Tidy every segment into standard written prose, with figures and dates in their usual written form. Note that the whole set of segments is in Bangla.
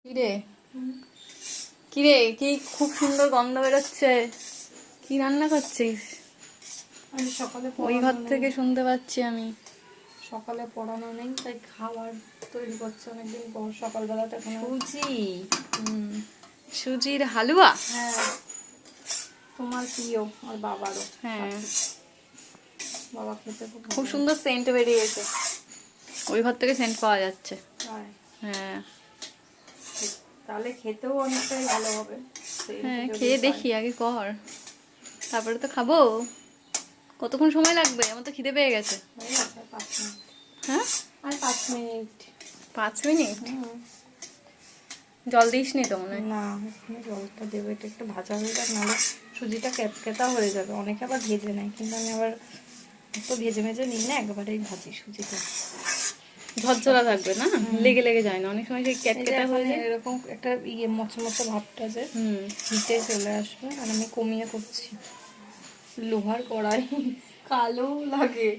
কিরে কিরে কি খুব সুন্দর গন্ধ বেরোচ্ছে। কি রান্না করছিস? আমি সকালে ওই ঘর থেকে শুনতে পাচ্ছি আমি। সকালে পড়ানো নেই তাই খাবার তৈরি করছে অনেকদিন পর সকালবেলাটা কোনো। সুজি, সুজির হালুয়া। হ্যাঁ, তোমার প্রিয় আর বাবারও। হ্যাঁ, বাবা খেতে খুব খুব ভালো। সুন্দর সেন্ট বেরিয়েছে। ওই ঘর থেকে সেন্ট পাওয়া যাচ্ছে। হ্যাঁ তাহলে খেতেও অনেকটাই ভালো হবে। হ্যাঁ, খেয়ে দেখি আগে কর, তারপরে তো খাবো। কতক্ষণ সময় লাগবে? আমার তো খিদে পেয়ে গেছে। হয়ে গেছে 5 মিনিট। হ্যাঁ, আর 5 মিনিট। 5 মিনিট? জল দিসনি তো মনে হয়। না, এখানে জলটা দেবো, এটা একটু ভাজা হয়ে যাক, নাহলে সুজিটা ক্যাপকেতা হয়ে যাবে। অনেকে আবার ভেজে নেয়, কিন্তু আমি আবার তো ভেজে ভেজে নিই না, একবারেই ভাজি সুজিটা। ঝরঝরা থাকবে না, লেগে লেগে যায় না, অনেক সময় সেই ক্যাটকেটা হয়ে যায়। এরকম একটা মচা মচা ভাবটা যে হিটে চলে আসবে। আর আমি কমিয়ে করছি। লোহার কড়াই কালো লাগে।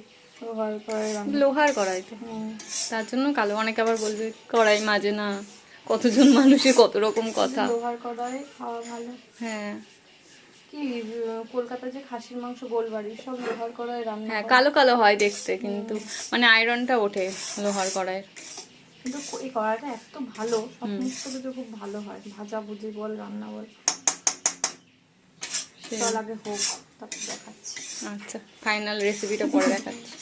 লোহার কড়াই রান্না। লোহার কড়াই তো, তার জন্য কালো। অনেকে আবার বলবে কড়াই মাজে না, কতজন মানুষের কত রকম কথা। লোহার কড়াই খাওয়া ভালো। হ্যাঁ কি কলকাতায় যে খাসির মাংস গোলবাড়ি সব লোহার কড়াই রান্না হ্যাঁ, করে। কালো কালো হয় দেখতে, কিন্তু মানে আয়রনটা ওঠে লোহার কড়াইয়ের। কিন্তু এই কড়াইটা এত ভালো, সব মিক্স করে খুব ভালো হয়, ভাজা ভুজি বল রান্না বল। চল আগে হোক, তারপর দেখাচ্ছি। আচ্ছা, ফাইনাল রেসিপিটা পরে দেখাচ্ছি।